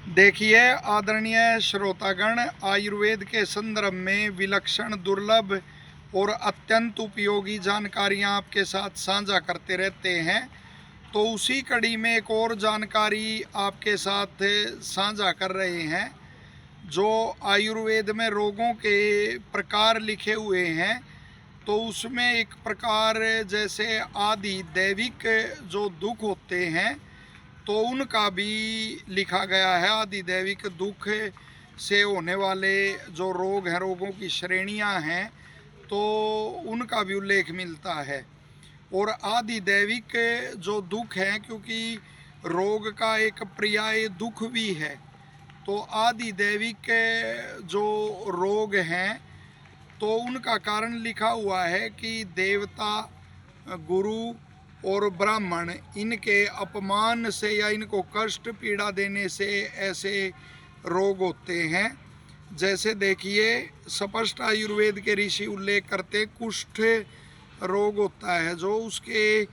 देखिए आदरणीय श्रोतागण, आयुर्वेद के संदर्भ में विलक्षण, दुर्लभ और अत्यंत उपयोगी जानकारियां आपके साथ साझा करते रहते हैं। तो उसी कड़ी में एक और जानकारी आपके साथ साझा कर रहे हैं। जो आयुर्वेद में रोगों के प्रकार लिखे हुए हैं, तो उसमें एक प्रकार जैसे आदि दैविक जो दुख होते हैं, तो उनका भी लिखा गया है। आदिदैविक दुख से होने वाले जो रोग हैं, रोगों की श्रेणियां हैं, तो उनका भी उल्लेख मिलता है। और आदिदैविक जो दुख हैं, क्योंकि रोग का एक पर्याय दुख भी है, तो आदिदैविक जो रोग हैं, तो उनका कारण लिखा हुआ है कि देवता, गुरु और ब्राह्मण, इनके अपमान से या इनको कष्ट पीड़ा देने से ऐसे रोग होते हैं। जैसे देखिए, स्पष्ट आयुर्वेद के ऋषि उल्लेख करते कुष्ठ रोग होता है, जो उसके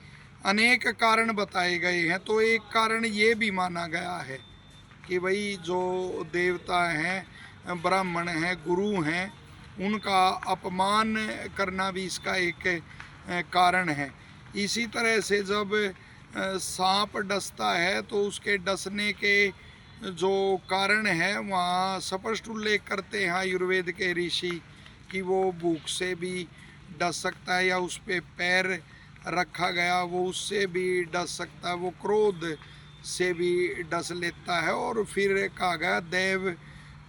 अनेक कारण बताए गए हैं। तो एक कारण ये भी माना गया है कि भाई जो देवता हैं, ब्राह्मण हैं, गुरु हैं, उनका अपमान करना भी इसका एक कारण है। इसी तरह से जब सांप डसता है, तो उसके डसने के जो कारण है वहाँ स्पष्ट उल्लेख करते हैं आयुर्वेद के ऋषि कि वो भूख से भी डस सकता है, या उस पर पैर रखा गया वो उससे भी डस सकता है, वो क्रोध से भी डस लेता है। और फिर कहा गया देव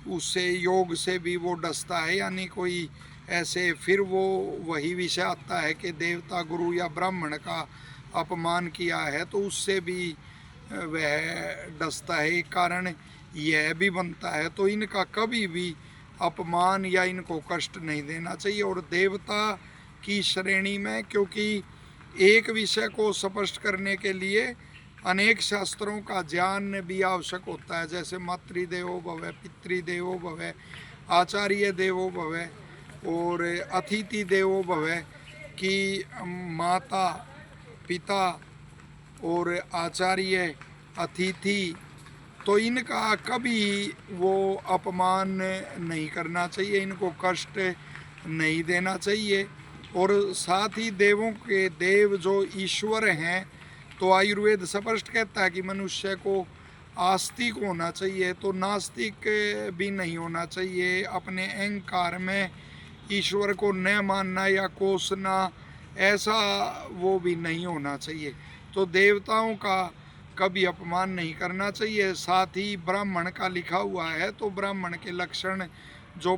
उससे, योग से भी वो डसता है, यानी कोई ऐसे फिर वो वही विषय आता है कि देवता, गुरु या ब्राह्मण का अपमान किया है तो उससे भी वह डसता है। एक कारण यह भी बनता है। तो इनका कभी भी अपमान या इनको कष्ट नहीं देना चाहिए। और देवता की श्रेणी में, क्योंकि एक विषय को स्पष्ट करने के लिए अनेक शास्त्रों का ज्ञान भी आवश्यक होता है। जैसे मातृदेवो भव, पितृदेवो भव, आचार्य देवो भव और अतिथि देवो भव, कि माता, पिता और आचार्य, अतिथि, तो इनका कभी वो अपमान नहीं करना चाहिए, इनको कष्ट नहीं देना चाहिए। और साथ ही देवों के देव जो ईश्वर हैं, तो आयुर्वेद स्पष्ट कहता है कि मनुष्य को आस्तिक होना चाहिए, तो नास्तिक भी नहीं होना चाहिए। अपने अहंकार में ईश्वर को न मानना या कोसना, ऐसा वो भी नहीं होना चाहिए। तो देवताओं का कभी अपमान नहीं करना चाहिए। साथ ही ब्राह्मण का लिखा हुआ है, तो ब्राह्मण के लक्षण जो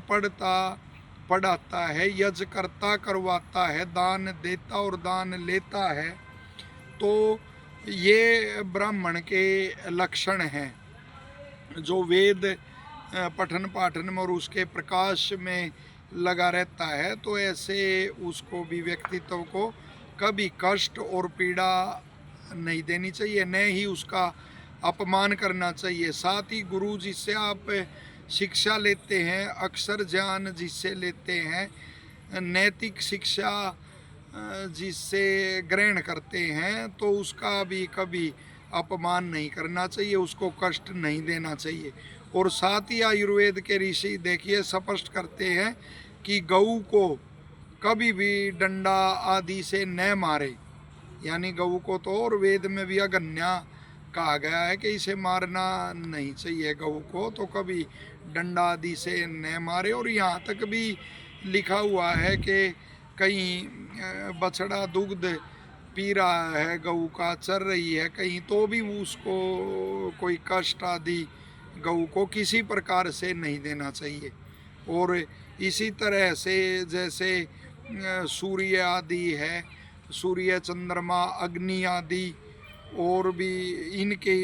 पढ़ाता है, यज्ञ करता, करवाता है, दान देता और दान लेता है, तो ये ब्राह्मण के लक्षण हैं। जो वेद पठन पाठन में और उसके प्रकाश में लगा रहता है, तो ऐसे उसको भी, व्यक्तित्व को कभी कष्ट और पीड़ा नहीं देनी चाहिए, न ही उसका अपमान करना चाहिए। साथ ही गुरु जिससे आप शिक्षा लेते हैं, अक्षर ज्ञान जिससे लेते हैं, नैतिक शिक्षा जिससे ग्रहण करते हैं, तो उसका भी कभी अपमान नहीं करना चाहिए, उसको कष्ट नहीं देना चाहिए। और साथ ही आयुर्वेद के ऋषि देखिए स्पष्ट करते हैं कि गऊ को कभी भी डंडा आदि से न मारे, यानी गऊ को तो और वेद में भी अगन्या कहा गया है कि इसे मारना नहीं चाहिए। गऊ को तो कभी डंडा आदि से न मारे। और यहाँ तक भी लिखा हुआ है कि कहीं बछड़ा दुग्ध पी रहा है, गऊ का चर रही है कहीं, तो भी उसको कोई कष्ट आदि गऊ को किसी प्रकार से नहीं देना चाहिए। और इसी तरह से जैसे सूर्य आदि है, सूर्य, चंद्रमा, अग्नि आदि, और भी इनके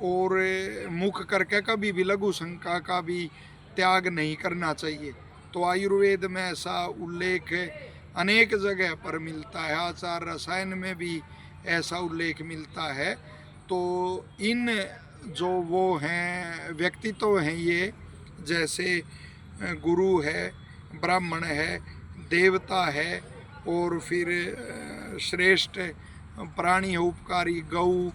और मुख करके कभी भी लघु शंका का भी त्याग नहीं करना चाहिए। तो आयुर्वेद में ऐसा उल्लेख अनेक जगह पर मिलता है। आचार रसायन में भी ऐसा उल्लेख मिलता है। तो इन जो वो हैं व्यक्तित्व हैं, ये जैसे गुरु है, ब्राह्मण है, देवता है, और फिर श्रेष्ठ प्राणी है उपकारी गऊ,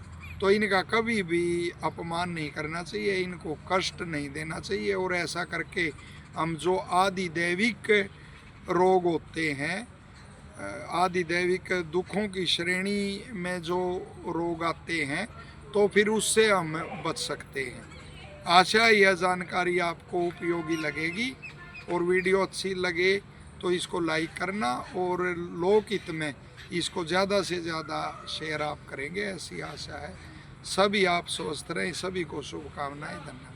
तो इनका कभी भी अपमान नहीं करना चाहिए, इनको कष्ट नहीं देना चाहिए। और ऐसा करके हम जो आदि दैविक रोग होते हैं, आदि दैविक दुखों की श्रेणी में जो रोग आते हैं, तो फिर उससे हम बच सकते हैं। आशा है यह जानकारी आपको उपयोगी लगेगी, और वीडियो अच्छी लगे तो इसको लाइक करना, और लोकहित में इसको ज़्यादा से ज़्यादा शेयर आप करेंगे, ऐसी आशा है। सभी आप स्वस्थ रहें, सभी को शुभकामनाएं। धन्यवाद।